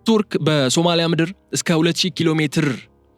ቱርክ በሶማሊያ ምድር እስከ 2000 ኪሎ ሜትር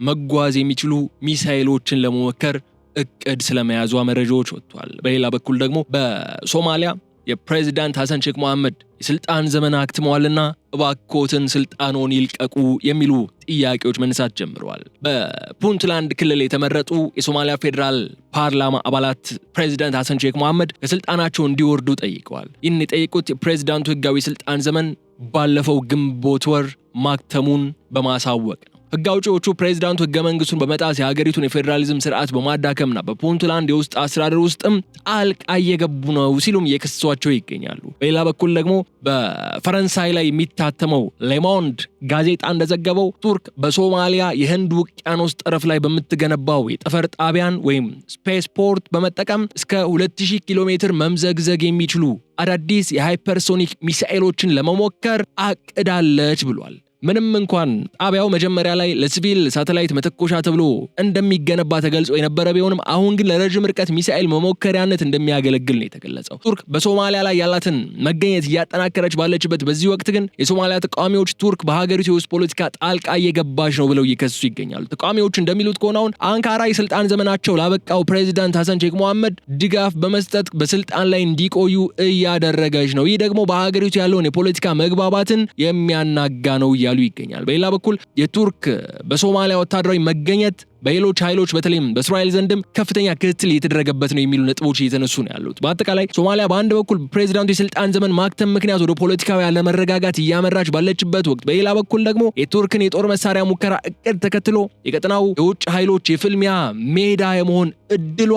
መጓዝ የሚችሉ ሚሳኤሎችን ለመሞከር እቅድ ስለመያዟ መረጃዎች ወጥቷል። በሌላ በኩል ደግሞ በሶማሊያ የፕሬዝዳንት ሐሰን ሼክ መሐመድ የስልጣን ዘመን አክትመዋልና እባክዎትን ስልጣኑን ይልቀቁ የሚሉ ጥያቄዎች መነሳት ጀምረዋል። በፑንትላንድ ክልል የተመረጡ የሶማሊያ ፌዴራል ፓርላማ አባላት ፕሬዝዳንት ሐሰን ሼክ መሐመድ ከስልጣናቸው እንዲወርዱ ጠይቀዋል። ይህን የጠየቁት የፕሬዝዳንቱ ህጋዊ ስልጣን ዘመን ባለፈው ግንቦት ወር ማክተሙን በማሳወቅ ነው። ህግ አውጪዎቹ ፕሬዝዳንቱ ህገ መንግስቱን በመጣስ የሀገሪቱን የፌዴራሊዝም ስርዓት በማዳከምና በፑንትላንድ የውስጥ አስተዳደር ውስጥም ጣልቃ እየገቡ ነው ሲሉም እየከሰሷቸው ይገኛሉ። በሌላ በኩል ደግሞ በፈረንሳይ ላይ የሚታተመው ሌሞንድ ጋዜጣ እንደዘገበው ቱርክ በሶማሊያ የህንድ ውቅያኖስ ጠረፍ ላይ በምትገነባው የጠፈር ጣቢያን ወይም ስፔስ ፖርት በመጠቀም እስከ 2000 ኪሎ ሜትር መምዘግዘግ የሚችሉ አዳዲስ የሃይፐርሶኒክ ሚሳኤሎችን ለመሞከር አቅዳለች ብሏል። ምንም እንኳን ጣቢያው መጀመሪያ ላይ ለሲቪል ሳተላይት መተኮሻ ተብሎ እንደሚገነባ ተገልጾ የነበረ ቢሆንም አሁን ግን ለረጅም ርቀት ሚሳኤል መሞከሪያነት እንደሚያገለግል ነው የተገለጸው። ቱርክ በሶማሊያ ላይ ያላትን መገኘት እያጠናከረች ባለችበት በዚህ ወቅት ግን የሶማሊያ ተቃዋሚዎች ቱርክ በሀገሪቱ የውስጥ ፖለቲካ ጣልቃ እየገባች ነው ብለው እየከሰሱ ይገኛሉ። ተቃዋሚዎች እንደሚሉት ከሆነ አሁን አንካራ የስልጣን ዘመናቸው ላበቃው ፕሬዝዳንት ሐሰን ሼክ መሐመድ ድጋፍ በመስጠት በስልጣን ላይ እንዲቆዩ እያደረገች ነው። ይህ ደግሞ በሀገሪቱ ያለውን የፖለቲካ መግባባትን የሚያናጋ ነው ያሉ ይገኛል። በሌላ በኩል የቱርክ በሶማሊያ ወታደራዊ መገኘት በሌሎች ኃይሎች በተለይም በእስራኤል ዘንድም ከፍተኛ ክትትል እየተደረገበት ነው የሚሉ ነጥቦች እየተነሱ ነው ያሉት። በአጠቃላይ ሶማሊያ በአንድ በኩል ፕሬዝዳንቱ የስልጣን ዘመን ማክተም ምክንያት ወደ ፖለቲካዊ አለመረጋጋት እያመራች ባለችበት ወቅት፣ በሌላ በኩል ደግሞ የቱርክን የጦር መሳሪያ ሙከራ እቅድ ተከትሎ የቀጠናው የውጭ ኃይሎች የፍልሚያ ሜዳ የመሆን እድሏ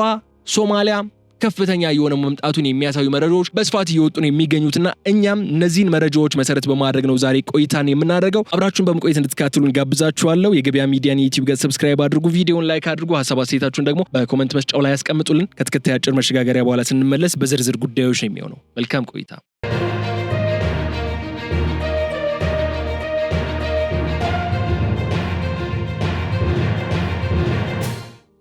ሶማሊያ ከፍተኛ የሆነ መምጣቱን የሚያሳዩ መረጃዎች በስፋት እየወጡ ነው የሚገኙትና እኛም እነዚህን መረጃዎች መሰረት በማድረግ ነው ዛሬ ቆይታን የምናደርገው። አብራችሁን በመቆየት እንድትከታተሉን ጋብዛችኋለሁ። የገበያ ሚዲያን የዩቲዩብ ገጽ ሰብስክራይብ አድርጉ፣ ቪዲዮውን ላይክ አድርጉ፣ ሐሳብ አስተያየታችሁን ደግሞ በኮሜንት መስጫው ላይ ያስቀምጡልን። ከተከታይ አጭር መሸጋገሪያ በኋላ ስንመለስ በዝርዝር ጉዳዮች ነው የሚሆነው። መልካም ቆይታ።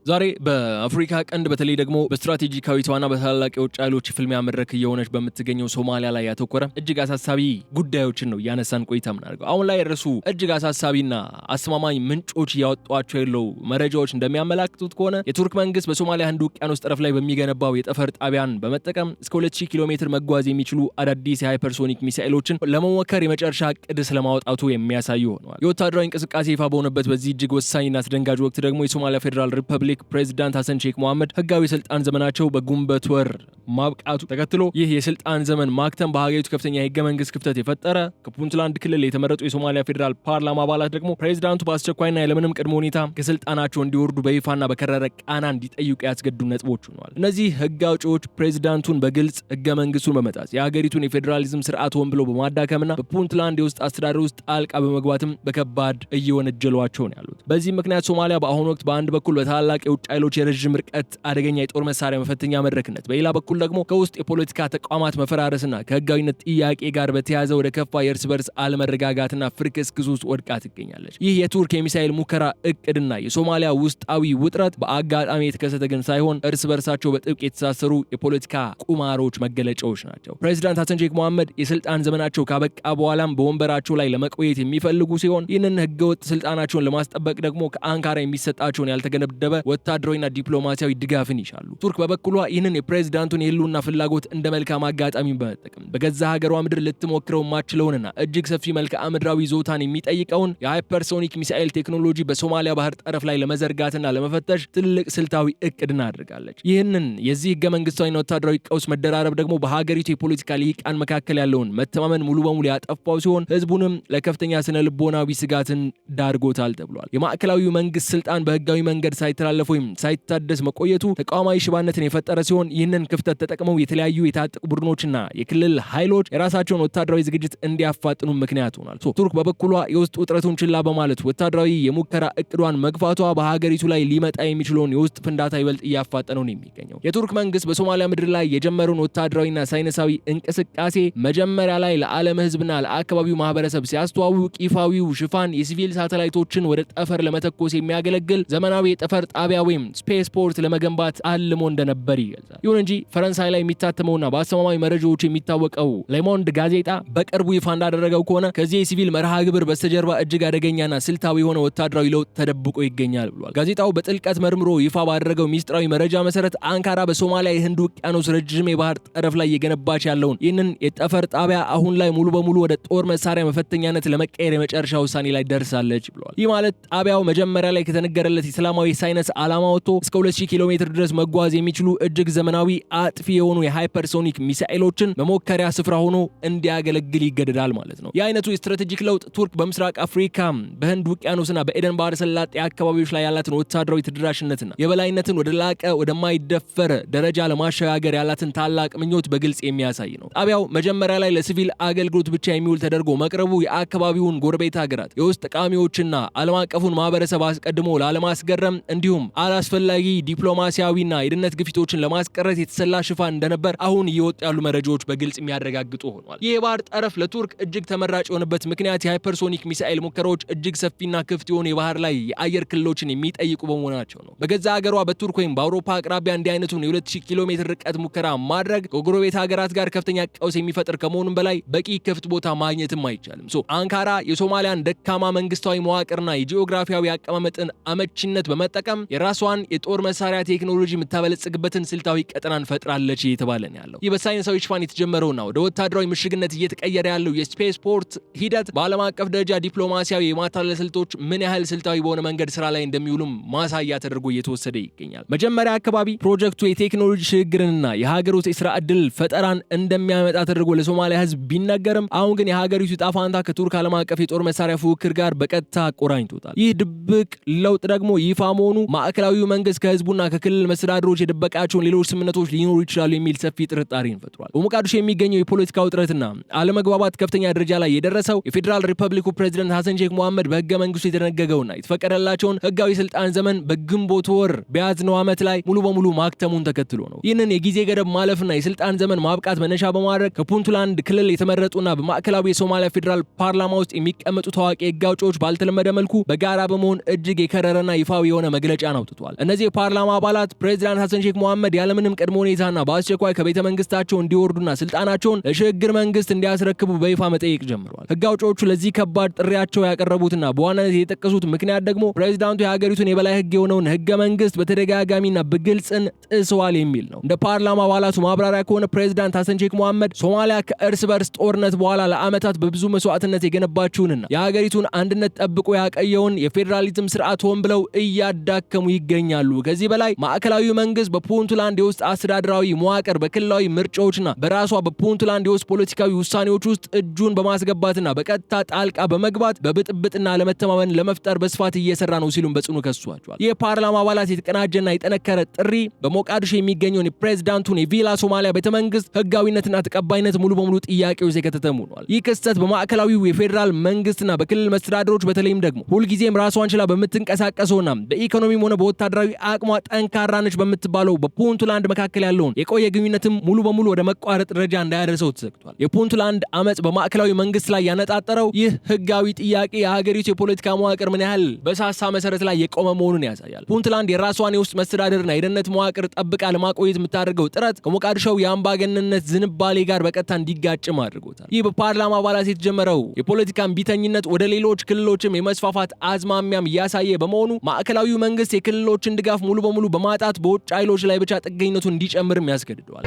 ዛሬ በአፍሪካ ቀንድ በተለይ ደግሞ በስትራቴጂካዊቷና በታላላቅ የውጭ ኃይሎች ፍልሚያ መድረክ እየሆነች በምትገኘው ሶማሊያ ላይ ያተኮረ እጅግ አሳሳቢ ጉዳዮችን ነው ያነሳን ቆይታ የምናደርገው። አሁን ላይ የደረሱ እጅግ አሳሳቢና አስተማማኝ ምንጮች እያወጧቸው ያለው መረጃዎች እንደሚያመላክቱት ከሆነ የቱርክ መንግስት በሶማሊያ ህንድ ውቅያኖስ ጠረፍ ላይ በሚገነባው የጠፈር ጣቢያን በመጠቀም እስከ 2000 ኪሎ ሜትር መጓዝ የሚችሉ አዳዲስ የሃይፐርሶኒክ ሚሳኤሎችን ለመሞከር የመጨረሻ እቅድ ስለማውጣቱ የሚያሳዩ ሆነዋል። የወታደራዊ እንቅስቃሴ ይፋ በሆነበት በዚህ እጅግ ወሳኝና አስደንጋጭ ወቅት ደግሞ የሶማሊያ ፌዴራል ሪፐብሊክ ፕሬዝዳንት ሐሰን ሼክ መሐመድ ህጋዊ ስልጣን ዘመናቸው በግንቦት ወር ማብቃቱ ተከትሎ ይህ የስልጣን ዘመን ማክተም በሀገሪቱ ከፍተኛ የህገ መንግስት ክፍተት የፈጠረ፣ ከፑንትላንድ ክልል የተመረጡ የሶማሊያ ፌዴራል ፓርላማ አባላት ደግሞ ፕሬዝዳንቱ በአስቸኳይና ያለምንም ቅድመ ሁኔታ ከስልጣናቸው እንዲወርዱ በይፋና በከረረ ቃና እንዲጠይቁ ያስገዱ ነጥቦች ሆነዋል። እነዚህ ህግ አውጪዎች ፕሬዝዳንቱን በግልጽ ህገ መንግስቱን በመጣስ የሀገሪቱን የፌዴራሊዝም ስርዓት ሆን ብሎ በማዳከምና በፑንትላንድ የውስጥ አስተዳደር ውስጥ ጣልቃ በመግባትም በከባድ እየወነጀሏቸው ነው ያሉት። በዚህ ምክንያት ሶማሊያ በአሁኑ ወቅት በአንድ በኩል በታላላቅ የውጭ ኃይሎች የረጅም ርቀት አደገኛ የጦር መሳሪያ መፈተኛ መድረክነት፣ በሌላ በኩል ደግሞ ከውስጥ የፖለቲካ ተቋማት መፈራረስና ከህጋዊነት ጥያቄ ጋር በተያያዘ ወደ ከፋ የእርስ በርስ አለመረጋጋትና ፍርክስክስ ውስጥ ወድቃ ትገኛለች። ይህ የቱርክ የሚሳኤል ሙከራ እቅድና የሶማሊያ ውስጣዊ ውጥረት በአጋጣሚ የተከሰተ ግን ሳይሆን እርስ በርሳቸው በጥብቅ የተሳሰሩ የፖለቲካ ቁማሮች መገለጫዎች ናቸው። ፕሬዝዳንት ሐሰን ሼክ መሐመድ የስልጣን ዘመናቸው ካበቃ በኋላም በወንበራቸው ላይ ለመቆየት የሚፈልጉ ሲሆን ይህንን ህገወጥ ስልጣናቸውን ለማስጠበቅ ደግሞ ከአንካራ የሚሰጣቸውን ያልተገደበ ወታደራዊና ዲፕሎማሲያዊ ድጋፍን ይሻሉ። ቱርክ በበኩሏ ይህንን የፕሬዝዳንቱን የህልውና ፍላጎት እንደ መልካም አጋጣሚ በመጠቀም በገዛ ሀገሯ ምድር ልትሞክረው ማችለውንና እጅግ ሰፊ መልክዓ ምድራዊ ይዞታን የሚጠይቀውን የሃይፐርሶኒክ ሚሳኤል ቴክኖሎጂ በሶማሊያ ባህር ጠረፍ ላይ ለመዘርጋትና ለመፈተሽ ትልቅ ስልታዊ እቅድን አድርጋለች። ይህንን የዚህ ህገ መንግስታዊና ወታደራዊ ቀውስ መደራረብ ደግሞ በሀገሪቱ የፖለቲካ ልሂቃን መካከል ያለውን መተማመን ሙሉ በሙሉ ያጠፋው ሲሆን ህዝቡንም ለከፍተኛ ስነ ልቦናዊ ስጋትን ዳርጎታል ተብሏል። የማዕከላዊው መንግስት ስልጣን በህጋዊ መንገድ ሳይተላለፍ ወይም ሳይታደስ መቆየቱ ተቃዋማዊ ሽባነትን የፈጠረ ሲሆን ይህንን ክፍተት ተጠቅመው የተለያዩ የታጠቁ ቡድኖችና የክልል ኃይሎች የራሳቸውን ወታደራዊ ዝግጅት እንዲያፋጥኑ ምክንያት ሆኗል። ቱርክ በበኩሏ የውስጥ ውጥረቱን ችላ በማለት ወታደራዊ የሙከራ እቅዷን መግፋቷ በሀገሪቱ ላይ ሊመጣ የሚችለውን የውስጥ ፍንዳታ ይበልጥ እያፋጠነው ነው የሚገኘው። የቱርክ መንግስት በሶማሊያ ምድር ላይ የጀመረውን ወታደራዊና ሳይንሳዊ እንቅስቃሴ መጀመሪያ ላይ ለዓለም ህዝብና ለአካባቢው ማህበረሰብ ሲያስተዋውቅ ይፋዊው ሽፋን የሲቪል ሳተላይቶችን ወደ ጠፈር ለመተኮስ የሚያገለግል ዘመናዊ የጠፈር ጣቢያ ጣቢያ ወይም ስፔስ ፖርት ለመገንባት አልሞ እንደነበር ይገልጻል። ይሁን እንጂ ፈረንሳይ ላይ የሚታተመውና በአስተማማኝ መረጃዎች የሚታወቀው ሌሞንድ ጋዜጣ በቅርቡ ይፋ እንዳደረገው ከሆነ ከዚህ የሲቪል መርሃ ግብር በስተጀርባ እጅግ አደገኛና ስልታዊ የሆነ ወታደራዊ ለውጥ ተደብቆ ይገኛል ብሏል። ጋዜጣው በጥልቀት መርምሮ ይፋ ባደረገው ሚስጥራዊ መረጃ መሰረት አንካራ በሶማሊያ የህንድ ውቅያኖስ ረጅም የባህር ጠረፍ ላይ የገነባች ያለውን ይህንን የጠፈር ጣቢያ አሁን ላይ ሙሉ በሙሉ ወደ ጦር መሳሪያ መፈተኛነት ለመቀየር የመጨረሻ ውሳኔ ላይ ደርሳለች ብሏል። ይህ ማለት ጣቢያው መጀመሪያ ላይ ከተነገረለት የሰላማዊ ሳይንስ ዓላማ ወጥቶ እስከ 2000 ኪሎ ሜትር ድረስ መጓዝ የሚችሉ እጅግ ዘመናዊ አጥፊ የሆኑ የሃይፐርሶኒክ ሚሳኤሎችን መሞከሪያ ስፍራ ሆኖ እንዲያገለግል ይገደዳል ማለት ነው። የአይነቱ የስትራቴጂክ ለውጥ ቱርክ በምስራቅ አፍሪካ በህንድ ውቅያኖስና በኤደን ባህረ ሰላጤ አካባቢዎች ላይ ያላትን ወታደራዊ ተደራሽነትና የበላይነትን ወደ ላቀ ወደማይደፈር ደረጃ ለማሸጋገር ያላትን ታላቅ ምኞት በግልጽ የሚያሳይ ነው። ጣቢያው መጀመሪያ ላይ ለሲቪል አገልግሎት ብቻ የሚውል ተደርጎ መቅረቡ የአካባቢውን ጎረቤት ሀገራት የውስጥ ጠቃሚዎችና ዓለም አቀፉን ማህበረሰብ አስቀድሞ ላለማስገረም እንዲሁም አላስፈላጊ ዲፕሎማሲያዊና የደህንነት ግፊቶችን ለማስቀረት የተሰላ ሽፋን እንደነበር አሁን እየወጡ ያሉ መረጃዎች በግልጽ የሚያረጋግጡ ሆኗል። ይህ የባህር ጠረፍ ለቱርክ እጅግ ተመራጭ የሆነበት ምክንያት የሃይፐርሶኒክ ሚሳኤል ሙከራዎች እጅግ ሰፊና ክፍት የሆኑ የባህር ላይ የአየር ክልሎችን የሚጠይቁ በመሆናቸው ነው። በገዛ ሀገሯ በቱርክ ወይም በአውሮፓ አቅራቢያ እንዲህ አይነቱን የ2000 ኪሎ ሜትር ርቀት ሙከራ ማድረግ ከጎረቤት ሀገራት ጋር ከፍተኛ ቀውስ የሚፈጥር ከመሆኑም በላይ በቂ ክፍት ቦታ ማግኘትም አይቻልም። አንካራ የሶማሊያን ደካማ መንግስታዊ መዋቅርና የጂኦግራፊያዊ አቀማመጥን አመቺነት በመጠቀም የራሷን የጦር መሳሪያ ቴክኖሎጂ የምታበለጽግበትን ስልታዊ ቀጠናን ፈጥራለች እየተባለ ነው ያለው። ይህ በሳይንሳዊ ሽፋን የተጀመረውና ወደ ወታደራዊ ምሽግነት እየተቀየረ ያለው የስፔስ ፖርት ሂደት በዓለም አቀፍ ደረጃ ዲፕሎማሲያዊ የማታለል ስልቶች ምን ያህል ስልታዊ በሆነ መንገድ ስራ ላይ እንደሚውሉም ማሳያ ተደርጎ እየተወሰደ ይገኛል። መጀመሪያ አካባቢ ፕሮጀክቱ የቴክኖሎጂ ሽግግርንና የሀገር ውስጥ የስራ ዕድል ፈጠራን እንደሚያመጣ ተደርጎ ለሶማሊያ ህዝብ ቢነገርም አሁን ግን የሀገሪቱ ዕጣ ፈንታ ከቱርክ ዓለም አቀፍ የጦር መሳሪያ ፉክክር ጋር በቀጥታ አቆራኝቶታል። ይህ ድብቅ ለውጥ ደግሞ ይፋ መሆኑ ማዕከላዊው መንግስት ከህዝቡና ከክልል መስተዳድሮች የደበቃቸውን ሌሎች ስምምነቶች ሊኖሩ ይችላሉ የሚል ሰፊ ጥርጣሬን ፈጥሯል። በሞቃዲሾ የሚገኘው የፖለቲካ ውጥረትና አለመግባባት ከፍተኛ ደረጃ ላይ የደረሰው የፌዴራል ሪፐብሊኩ ፕሬዝዳንት ሐሰን ሼክ መሐመድ በህገ መንግስቱ የተደነገገውና የተፈቀደላቸውን ህጋዊ ስልጣን ዘመን በግንቦት ወር በያዝነው ዓመት ላይ ሙሉ በሙሉ ማክተሙን ተከትሎ ነው። ይህንን የጊዜ ገደብ ማለፍና የስልጣን ዘመን ማብቃት መነሻ በማድረግ ከፑንትላንድ ክልል የተመረጡና በማዕከላዊ የሶማሊያ ፌዴራል ፓርላማ ውስጥ የሚቀመጡ ታዋቂ ህግ አውጪዎች ባልተለመደ መልኩ በጋራ በመሆን እጅግ የከረረና ይፋዊ የሆነ መግለጫን አውጥቷል። እነዚህ የፓርላማ አባላት ፕሬዝዳንት ሐሰን ሼክ መሐመድ ያለምንም ቅድመ ሁኔታና በአስቸኳይ ከቤተ መንግስታቸው እንዲወርዱና ስልጣናቸውን ለሽግግር መንግስት እንዲያስረክቡ በይፋ መጠየቅ ጀምረዋል። ህግ አውጪዎቹ ለዚህ ከባድ ጥሪያቸው ያቀረቡትና በዋናነት የጠቀሱት ምክንያት ደግሞ ፕሬዝዳንቱ የሀገሪቱን የበላይ ህግ የሆነውን ህገ መንግስት በተደጋጋሚና በግልጽን ጥሰዋል የሚል ነው። እንደ ፓርላማ አባላቱ ማብራሪያ ከሆነ ፕሬዝዳንት ሐሰን ሼክ መሐመድ ሶማሊያ ከእርስ በርስ ጦርነት በኋላ ለዓመታት በብዙ መስዋዕትነት የገነባችውንና የሀገሪቱን አንድነት ጠብቆ ያቀየውን የፌዴራሊዝም ስርዓት ሆን ብለው እያዳከሙ ይገኛሉ። ከዚህ በላይ ማዕከላዊ መንግስት በፑንትላንድ የውስጥ አስተዳደራዊ መዋቅር በክልላዊ ምርጫዎችና በራሷ በፑንትላንድ የውስጥ ፖለቲካዊ ውሳኔዎች ውስጥ እጁን በማስገባትና በቀጥታ ጣልቃ በመግባት በብጥብጥና ለመተማመን ለመፍጠር በስፋት እየሰራ ነው ሲሉም በጽኑ ከሷቸዋል። ይህ ፓርላማ አባላት የተቀናጀና የጠነከረ ጥሪ በሞቃዲሾ የሚገኘውን የፕሬዝዳንቱን የቪላ ሶማሊያ ቤተመንግስት ህጋዊነትና ተቀባይነት ሙሉ በሙሉ ጥያቄዎች የከተተሙ ሆኗል። ይህ ክስተት በማዕከላዊው የፌዴራል መንግስትና በክልል መስተዳድሮች በተለይም ደግሞ ሁልጊዜም ራሷን ችላ በምትንቀሳቀሰውና በኢኮኖሚም ሆነ በወታደራዊ አቅሟ ጠንካራ ነች በምትባለው በፑንትላንድ መካከል ያለውን የቆየ ግንኙነትም ሙሉ በሙሉ ወደ መቋረጥ ደረጃ እንዳያደርሰው ተዘግቷል። የፑንትላንድ አመጽ በማዕከላዊ መንግስት ላይ ያነጣጠረው ይህ ህጋዊ ጥያቄ የሀገሪቱ የፖለቲካ መዋቅር ምን ያህል በሳሳ መሰረት ላይ የቆመ መሆኑን ያሳያል። ፑንትላንድ የራሷን የውስጥ መስተዳደርና የደህንነት መዋቅር ጠብቃ ለማቆየት የምታደርገው ጥረት ከሞቃዲሾው የአምባገነንነት ዝንባሌ ጋር በቀጥታ እንዲጋጭም አድርጎታል። ይህ በፓርላማ አባላት የተጀመረው የፖለቲካ እምቢተኝነት ወደ ሌሎች ክልሎችም የመስፋፋት አዝማሚያም እያሳየ በመሆኑ ማዕከላዊው መንግስት የክልሎችን ድጋፍ ሙሉ በሙሉ በማጣት በውጭ ኃይሎች ላይ ብቻ ጥገኝነቱን እንዲጨምርም ያስገድደዋል።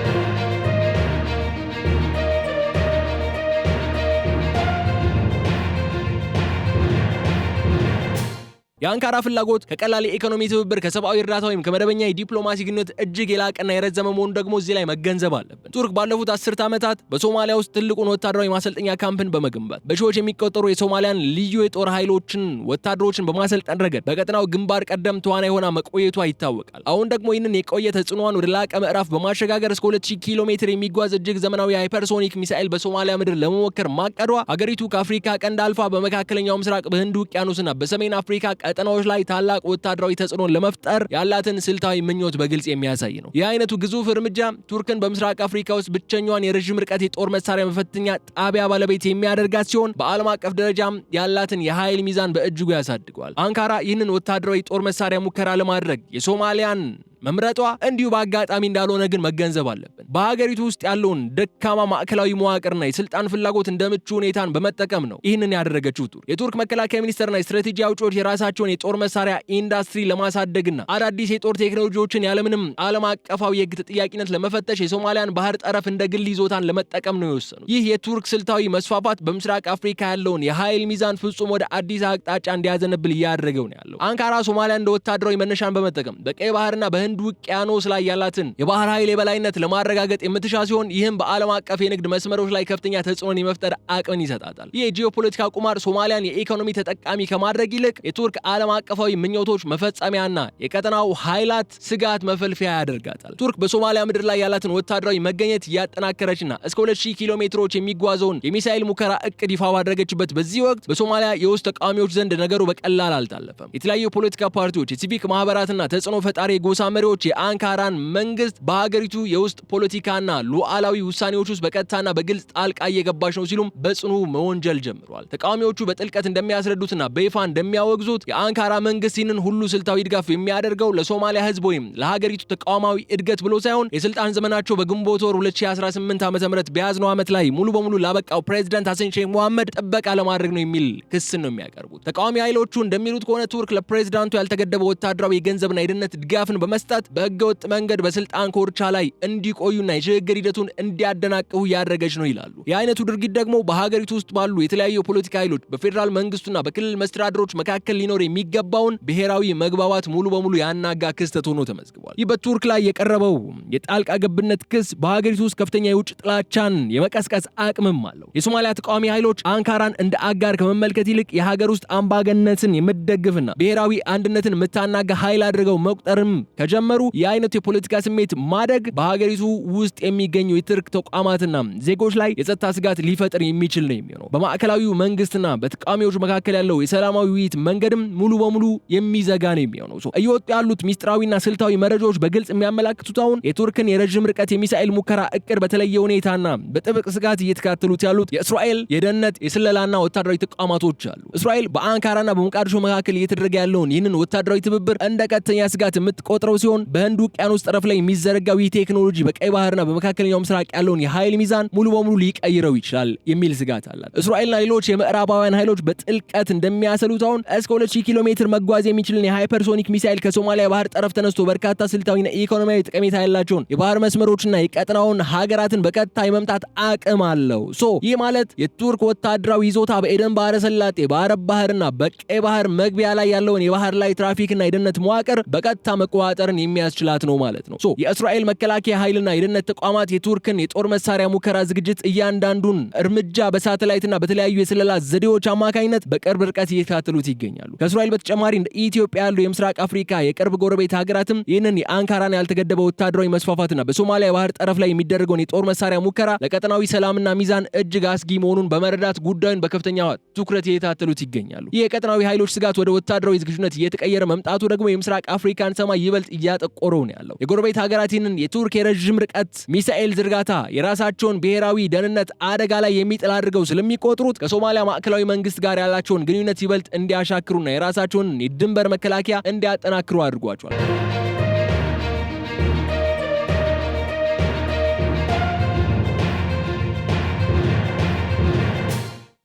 የአንካራ ፍላጎት ከቀላል የኢኮኖሚ ትብብር ከሰብአዊ እርዳታ ወይም ከመደበኛ የዲፕሎማሲ ግንኙነት እጅግ የላቀና የረዘመ መሆኑ ደግሞ እዚህ ላይ መገንዘብ አለብን። ቱርክ ባለፉት 10 ዓመታት በሶማሊያ ውስጥ ትልቁን ወታደራዊ ማሰልጠኛ ካምፕን በመገንባት በሺዎች የሚቆጠሩ የሶማሊያን ልዩ የጦር ኃይሎችን ወታደሮችን በማሰልጠን ረገድ በቀጠናው ግንባር ቀደም ተዋናይ ሆና መቆየቷ ይታወቃል። አሁን ደግሞ ይህንን የቆየ ተጽዕኖዋን ወደ ላቀ ምዕራፍ በማሸጋገር እስከ 2000 ኪሎ ሜትር የሚጓዝ እጅግ ዘመናዊ ሃይፐርሶኒክ ሚሳኤል በሶማሊያ ምድር ለመሞከር ማቀዷ ሀገሪቱ ከአፍሪካ ቀንድ አልፋ በመካከለኛው ምስራቅ በህንድ ውቅያኖስና በሰሜን አፍሪካ ቀጠናዎች ላይ ታላቅ ወታደራዊ ተጽዕኖን ለመፍጠር ያላትን ስልታዊ ምኞት በግልጽ የሚያሳይ ነው። ይህ አይነቱ ግዙፍ እርምጃ ቱርክን በምስራቅ አፍሪካ ውስጥ ብቸኛዋን የረዥም ርቀት የጦር መሳሪያ መፈተኛ ጣቢያ ባለቤት የሚያደርጋት ሲሆን በዓለም አቀፍ ደረጃም ያላትን የኃይል ሚዛን በእጅጉ ያሳድገዋል። አንካራ ይህንን ወታደራዊ ጦር መሳሪያ ሙከራ ለማድረግ የሶማሊያን መምረጧ እንዲሁ በአጋጣሚ እንዳልሆነ ግን መገንዘብ አለብን። በሀገሪቱ ውስጥ ያለውን ደካማ ማዕከላዊ መዋቅርና የስልጣን ፍላጎት እንደ ምቹ ሁኔታን በመጠቀም ነው ይህንን ያደረገችው ቱርክ። የቱርክ መከላከያ ሚኒስቴርና የስትራቴጂ አውጪዎች የራሳቸውን የጦር መሳሪያ ኢንዱስትሪ ለማሳደግና አዳዲስ የጦር ቴክኖሎጂዎችን ያለምንም ዓለም አቀፋዊ የሕግ ተጠያቂነት ለመፈተሽ የሶማሊያን ባህር ጠረፍ እንደ ግል ይዞታን ለመጠቀም ነው የወሰኑት። ይህ የቱርክ ስልታዊ መስፋፋት በምስራቅ አፍሪካ ያለውን የኃይል ሚዛን ፍጹም ወደ አዲስ አቅጣጫ እንዲያዘነብል እያደረገው ነው ያለው። አንካራ ሶማሊያ እንደ ወታደራዊ መነሻን በመጠቀም በቀይ ባህርና በህንድ ውቅያኖስ ላይ ያላትን የባህር ኃይል የበላይነት ለማረጋገጥ የምትሻ ሲሆን ይህም በዓለም አቀፍ የንግድ መስመሮች ላይ ከፍተኛ ተጽዕኖን የመፍጠር አቅምን ይሰጣታል። ይህ የጂኦፖለቲካ ቁማር ሶማሊያን የኢኮኖሚ ተጠቃሚ ከማድረግ ይልቅ የቱርክ ዓለም አቀፋዊ ምኞቶች መፈጸሚያና የቀጠናው ኃይላት ስጋት መፈልፊያ ያደርጋታል። ቱርክ በሶማሊያ ምድር ላይ ያላትን ወታደራዊ መገኘት እያጠናከረችና እስከ 2000 ኪሎ ሜትሮች የሚጓዘውን የሚሳኤል ሙከራ እቅድ ይፋ ባደረገችበት በዚህ ወቅት በሶማሊያ የውስጥ ተቃዋሚዎች ዘንድ ነገሩ በቀላል አልታለፈም። የተለያዩ የፖለቲካ ፓርቲዎች፣ የሲቪክ ማህበራትና ተጽዕኖ ፈጣሪ የጎሳ መሪዎች የአንካራን መንግስት በሀገሪቱ የውስጥ ፖለቲካና ሉዓላዊ ውሳኔዎች ውስጥ በቀጥታና በግልጽ ጣልቃ እየገባች ነው ሲሉም በጽኑ መወንጀል ጀምረዋል። ተቃዋሚዎቹ በጥልቀት እንደሚያስረዱትና በይፋ እንደሚያወግዙት የአንካራ መንግስት ይህንን ሁሉ ስልታዊ ድጋፍ የሚያደርገው ለሶማሊያ ህዝብ ወይም ለሀገሪቱ ተቃዋማዊ እድገት ብሎ ሳይሆን የስልጣን ዘመናቸው በግንቦት ወር 2018 ዓ.ም በያዝነው ዓመት ላይ ሙሉ በሙሉ ላበቃው ፕሬዝዳንት ሐሰን ሼክ መሐመድ ጥበቃ ለማድረግ ነው የሚል ክስን ነው የሚያቀርቡት። ተቃዋሚ ኃይሎቹ እንደሚሉት ከሆነ ቱርክ ለፕሬዝዳንቱ ያልተገደበ ወታደራዊ የገንዘብና የደህንነት ድጋፍን በመስጠት በህገወጥ መንገድ በስልጣን ኮርቻ ላይ እንዲቆዩና የሽግግር ሂደቱን እንዲያደናቅፉ ያደረገች ነው ይላሉ። የአይነቱ ድርጊት ደግሞ በሀገሪቱ ውስጥ ባሉ የተለያዩ የፖለቲካ ኃይሎች በፌዴራል መንግስቱና በክልል መስተዳድሮች መካከል ሊኖር የሚገባውን ብሔራዊ መግባባት ሙሉ በሙሉ ያናጋ ክስተት ሆኖ ተመዝግቧል። ይህ በቱርክ ላይ የቀረበው የጣልቃ ገብነት ክስ በሀገሪቱ ውስጥ ከፍተኛ የውጭ ጥላቻን የመቀስቀስ አቅምም አለው። የሶማሊያ ተቃዋሚ ኃይሎች አንካራን እንደ አጋር ከመመልከት ይልቅ የሀገር ውስጥ አምባገነትን የምትደግፍና ብሔራዊ አንድነትን የምታናጋ ኃይል አድርገው መቁጠርም ከጀመሩ የአይነቱ የፖለቲካ ስሜት ማደግ በሀገሪቱ ውስጥ የሚገኙ የቱርክ ተቋማትና ዜጎች ላይ የጸጥታ ስጋት ሊፈጥር የሚችል ነው የሚሆነው። በማዕከላዊው መንግስትና በተቃዋሚዎች መካከል ያለው የሰላማዊ ውይይት መንገድም ሙሉ በሙሉ የሚዘጋ ነው የሚሆነው። እየወጡ ያሉት ሚስጥራዊና ስልታዊ መረጃዎች በግልጽ የሚያመላክቱት አሁን የቱርክን የረዥም ርቀት የሚሳኤል ሙከራ እቅድ በተለየ ሁኔታና በጥብቅ ስጋት እየተከታተሉት ያሉት የእስራኤል የደህንነት የስለላና ወታደራዊ ተቋማቶች አሉ። እስራኤል በአንካራና በሞቃዲሾ መካከል እየተደረገ ያለውን ይህንን ወታደራዊ ትብብር እንደ ቀጥተኛ ስጋት የምትቆጥረው ሲሆን በህንድ ውቅያኖስ ጠረፍ ላይ የሚዘረጋው ይህ ቴክኖሎጂ በቀይ ባህርና በመካከለኛው ምስራቅ ያለውን የኃይል ሚዛን ሙሉ በሙሉ ሊቀይረው ይችላል የሚል ስጋት አላት። እስራኤልና ሌሎች የምዕራባውያን ኃይሎች በጥልቀት እንደሚያሰሉት አሁን እስከ 2000 ኪሎ ሜትር መጓዝ የሚችልን የሃይፐርሶኒክ ሚሳኤል ከሶማሊያ ባህር ጠረፍ ተነስቶ በርካታ ስልታዊና ኢኮኖሚያዊ ጠቀሜታ ያላቸውን የባህር መስመሮችና የቀጠናውን ሀገራትን በቀጥታ የመምታት አቅም አለው። ይህ ማለት የቱርክ ወታደራዊ ይዞታ በኤደን ባህረ ሰላጤ፣ በአረብ ባህርና በቀይ ባህር መግቢያ ላይ ያለውን የባህር ላይ ትራፊክና የደህንነት መዋቅር በቀጥታ መቆጣጠርን የሚያስችላት ነው ማለት ነው። የእስራኤል መከላከያ ኃይልና የደህንነት ተቋማት የቱርክን የጦር መሳሪያ ሙከራ ዝግጅት እያንዳንዱን እርምጃ በሳተላይትና በተለያዩ የስለላ ዘዴዎች አማካኝነት በቅርብ ርቀት እየተከታተሉት ይገኛሉ። ከእስራኤል በተጨማሪ እንደ ኢትዮጵያ ያሉ የምስራቅ አፍሪካ የቅርብ ጎረቤት ሀገራትም ይህንን የአንካራን ያልተገደበ ወታደራዊ መስፋፋትና በሶማሊያ ባህር ጠረፍ ላይ የሚደረገውን የጦር መሳሪያ ሙከራ ለቀጠናዊ ሰላምና ሚዛን እጅግ አስጊ መሆኑን በመረዳት ጉዳዩን በከፍተኛ ትኩረት እየተከታተሉት ይገኛሉ። ይህ የቀጠናዊ ኃይሎች ስጋት ወደ ወታደራዊ ዝግጁነት እየተቀየረ መምጣቱ ደግሞ የምስራቅ አፍሪካን ሰማይ ይበልጥ እያጠቆረው ነው ያለው። የጎረቤት ሀገራት ይህንን የቱርክ የረዥም ርቀት ሚሳኤል ዝርጋታ የራሳቸውን ብሔራዊ ደህንነት አደጋ ላይ የሚጥል አድርገው ስለሚቆጥሩት ከሶማሊያ ማዕከላዊ መንግስት ጋር ያላቸውን ግንኙነት ይበልጥ እንዲያሻክሩና የራሳቸውን የድንበር መከላከያ እንዲያጠናክሩ አድርጓቸዋል።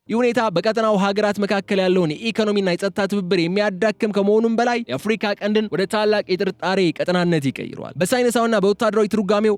ይህ ሁኔታ በቀጠናው ሀገራት መካከል ያለውን የኢኮኖሚና የጸጥታ ትብብር የሚያዳክም ከመሆኑም በላይ የአፍሪካ ቀንድን ወደ ታላቅ የጥርጣሬ ቀጠናነት ይቀይረዋል። በሳይንሳዊና በወታደራዊ ትርጓሜው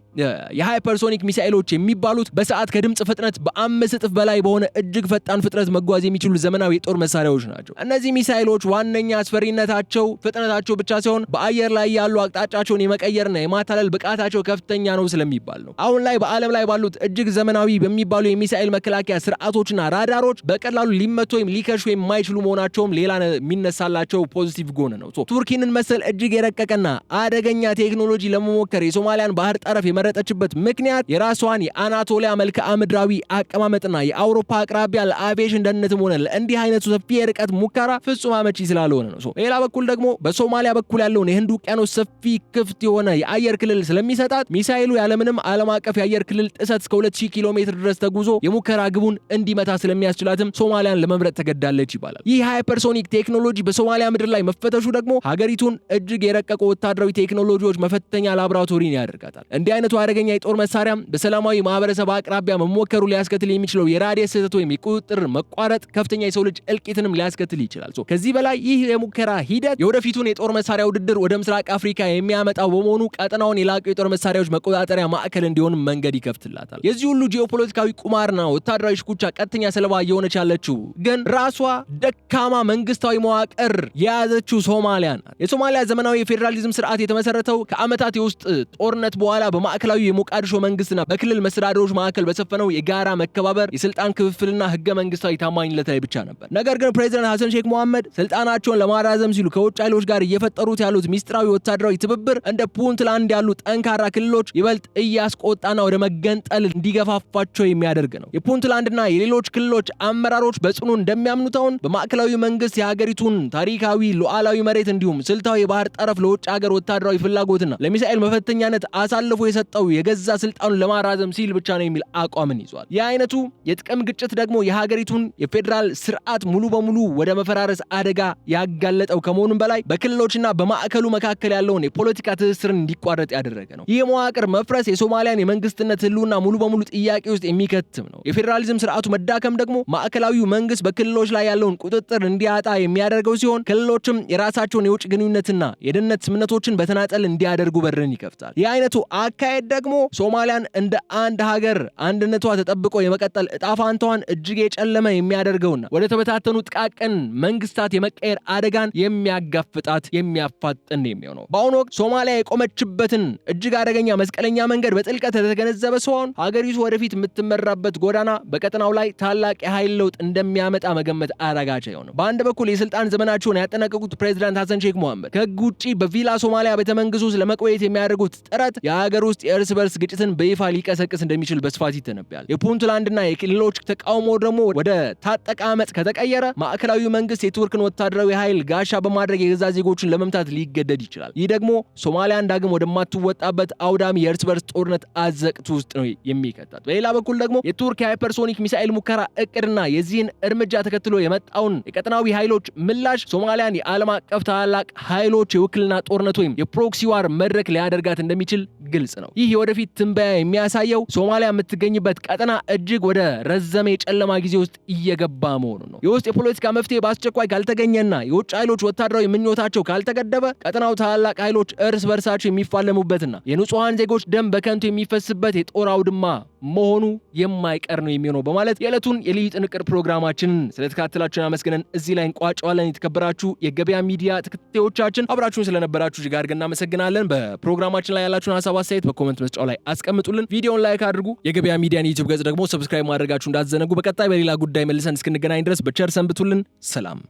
የሃይፐርሶኒክ ሚሳኤሎች የሚባሉት በሰዓት ከድምፅ ፍጥነት በ5 እጥፍ በላይ በሆነ እጅግ ፈጣን ፍጥነት መጓዝ የሚችሉ ዘመናዊ የጦር መሳሪያዎች ናቸው። እነዚህ ሚሳኤሎች ዋነኛ አስፈሪነታቸው ፍጥነታቸው ብቻ ሳይሆን በአየር ላይ ያሉ አቅጣጫቸውን የመቀየርና የማታለል ብቃታቸው ከፍተኛ ነው ስለሚባል ነው። አሁን ላይ በዓለም ላይ ባሉት እጅግ ዘመናዊ በሚባሉ የሚሳኤል መከላከያ ስርዓቶችና ራዳሮች በቀላሉ ሊመቱ ወይም ሊከሹ የማይችሉ መሆናቸውም ሌላ የሚነሳላቸው ፖዚቲቭ ጎን ነው። ቱርኪንን መሰል እጅግ የረቀቀና አደገኛ ቴክኖሎጂ ለመሞከር የሶማሊያን ባህር ጠረፍ የመረጠችበት ምክንያት የራሷን የአናቶሊያ መልክዓ ምድራዊ አቀማመጥና የአውሮፓ አቅራቢያ ለአቪዬሽን ደህንነትም ሆነ ለእንዲህ አይነቱ ሰፊ የርቀት ሙከራ ፍጹም አመቺ ስላልሆነ ነው። ሌላ በኩል ደግሞ በሶማሊያ በኩል ያለውን የህንድ ውቅያኖስ ሰፊ ክፍት የሆነ የአየር ክልል ስለሚሰጣት ሚሳኤሉ ያለምንም ዓለም አቀፍ የአየር ክልል ጥሰት እስከ 2000 ኪሎ ሜትር ድረስ ተጉዞ የሙከራ ግቡን እንዲመታ ስለሚያስችላትም ሶማሊያን ለመምረጥ ተገዳለች ይባላል። ይህ ሃይፐርሶኒክ ቴክኖሎጂ በሶማሊያ ምድር ላይ መፈተሹ ደግሞ ሀገሪቱን እጅግ የረቀቁ ወታደራዊ ቴክኖሎጂዎች መፈተኛ ላቦራቶሪን ያደርጋታል። እንዲህ አይነቱ አደገኛ የጦር መሳሪያም በሰላማዊ ማህበረሰብ አቅራቢያ መሞከሩ ሊያስከትል የሚችለው የራዲየስ ስህተት ወይም የቁጥጥር መቋረጥ ከፍተኛ የሰው ልጅ እልቂትንም ሊያስከትል ይችላል። ከዚህ በላይ ይህ የሙከራ ሂደት የወደፊቱን የጦር መሳሪያ ውድድር ወደ ምስራቅ አፍሪካ የሚያመጣው በመሆኑ ቀጠናውን የላቁ የጦር መሳሪያዎች መቆጣጠሪያ ማዕከል እንዲሆን መንገድ ይከፍትላታል። የዚህ ሁሉ ጂኦፖለቲካዊ ቁማርና ወታደራዊ ሽኩቻ ቀጥተኛ ሰለባ እየሆነች ያለችው ግን ራሷ ደካማ መንግስታዊ መዋቅር የያዘችው ሶማሊያ ናት። የሶማሊያ ዘመናዊ የፌዴራሊዝም ስርዓት የተመሰረተው ከዓመታት የውስጥ ጦርነት በኋላ በማዕከላዊ የሞቃዲሾ መንግስትና በክልል መስተዳድሮች መካከል በሰፈነው የጋራ መከባበር የስልጣን ክፍፍልና ህገ መንግስታዊ ታማኝነት ላይ ብቻ ነበር። ነገር ግን ፕሬዚዳንት ሐሰን ሼክ መሐመድ ስልጣናቸውን ለማራዘም ሲሉ ከውጭ ኃይሎች ጋር እየፈጠሩት ያሉት ሚስጥራዊ ወታደራዊ ትብብር እንደ ፑንትላንድ ያሉ ጠንካራ ክልሎች ይበልጥ እያስቆጣና ወደ መገንጠል እንዲገፋፋቸው የሚያደርግ ነው። የፑንትላንድና የሌሎች ክልሎች አመራሮች በጽኑ እንደሚያምኑት አሁን በማዕከላዊ መንግስት የሀገሪቱን ታሪካዊ ሉዓላዊ መሬት እንዲሁም ስልታዊ የባህር ጠረፍ ለውጭ ሀገር ወታደራዊ ፍላጎትና ለሚሳኤል መፈተኛነት አሳልፎ የሰጠው የገዛ ስልጣኑን ለማራዘም ሲል ብቻ ነው የሚል አቋምን ይዟል። ይህ አይነቱ የጥቅም ግጭት ደግሞ የሀገሪቱን የፌዴራል ስርዓት ሙሉ በሙሉ ወደ መፈራረስ አደጋ ያጋለጠው ከመሆኑም በላይ በክልሎችና በማዕከሉ መካከል ያለውን የፖለቲካ ትስስርን እንዲቋረጥ ያደረገ ነው። ይህ መዋቅር መፍረስ የሶማሊያን የመንግስትነት ህልውና ሙሉ በሙሉ ጥያቄ ውስጥ የሚከትም ነው። የፌዴራሊዝም ስርዓቱ መዳከም ደግሞ ማዕከላዊው መንግስት በክልሎች ላይ ያለውን ቁጥጥር እንዲያጣ የሚያደርገው ሲሆን ክልሎችም የራሳቸውን የውጭ ግንኙነትና የደህንነት ስምምነቶችን በተናጠል እንዲያደርጉ በርን ይከፍታል። ይህ አይነቱ አካሄድ ደግሞ ሶማሊያን እንደ አንድ ሀገር አንድነቷ ተጠብቆ የመቀጠል እጣፋንታዋን እጅግ የጨለመ የሚያደርገውና ወደ ተበታተኑ ጥቃቅን መንግስታት የመቀየር አደጋን የሚያጋፍጣት የሚያፋጥን የሚሆነው። በአሁኑ ወቅት ሶማሊያ የቆመችበትን እጅግ አደገኛ መስቀለኛ መንገድ በጥልቀት የተገነዘበ ሲሆን ሀገሪቱ ወደፊት የምትመራበት ጎዳና በቀጠናው ላይ ታላቅ የኃይል ለውጥ እንደሚያመጣ መገመት አዳጋች ነው። በአንድ በኩል የስልጣን ዘመናቸውን ያጠናቀቁት ፕሬዚዳንት ሐሰን ሼክ መሐመድ ከህግ ውጪ በቪላ ሶማሊያ ቤተመንግስት ውስጥ ለመቆየት የሚያደርጉት ጥረት የሀገር ውስጥ የእርስ በርስ ግጭትን በይፋ ሊቀሰቅስ እንደሚችል በስፋት ይተነብያል። የፑንትላንድና የክልሎች ተቃውሞ ደግሞ ወደ ታጠቀ አመጽ ከተቀየረ ማዕከላዊ መንግስት የቱርክን ወታደራዊ ኃይል ጋሻ በማድረግ የገዛ ዜጎችን ለመምታት ሊገደድ ይችላል። ይህ ደግሞ ሶማሊያን ዳግም ወደማትወጣበት አውዳሚ የእርስ በርስ ጦርነት አዘቅት ውስጥ ነው የሚከታት። በሌላ በኩል ደግሞ የቱርክ የሃይፐርሶኒክ ሚሳኤል ሙከራ እቅድና የዚህን እርምጃ ተከትሎ የመጣውን የቀጠናዊ ኃይሎች ምላሽ ሶማሊያን የዓለም አቀፍ ታላላቅ ኃይሎች የውክልና ጦርነት ወይም የፕሮክሲ ዋር መድረክ ሊያደርጋት እንደሚችል ግልጽ ነው። ይህ የወደፊት ትንበያ የሚያሳየው ሶማሊያ የምትገኝበት ቀጠና እጅግ ወደ ረዘመ የጨለማ ጊዜ ውስጥ እየገባ መሆኑን ነው። የውስጥ የፖለቲካ መፍትሄ በአስቸኳይ ካልተገኘና የውጭ ኃይሎች ወታደራዊ ምኞታቸው ካልተገደበ ቀጠናው ታላላቅ ኃይሎች እርስ በርሳቸው የሚፋለሙበትና የንጹሃን ዜጎች ደም በከንቱ የሚፈስበት የጦር አውድማ መሆኑ የማይቀር ነው የሚሆነው በማለት የዕለቱን የልዩ ጥንቅር ፕሮግራማችንን ስለተከታተላችሁን አመስግነን እዚህ ላይ እንቋጨዋለን። የተከበራችሁ የገበያ ሚዲያ ተከታታዮቻችን አብራችሁን ስለነበራችሁ እጅግ አድርገን እናመሰግናለን። በፕሮግራማችን ላይ ያላችሁን ሀሳብ አስተያየት በኮሜንት መስጫው ላይ አስቀምጡልን። ቪዲዮውን ላይክ አድርጉ። የገበያ ሚዲያን ዩቲዩብ ገጽ ደግሞ ሰብስክራይብ ማድረጋችሁ እንዳትዘነጉ። በቀጣይ በሌላ ጉዳይ መልሰን እስክንገናኝ ድረስ በቸር ሰንብቱልን። ሰላም።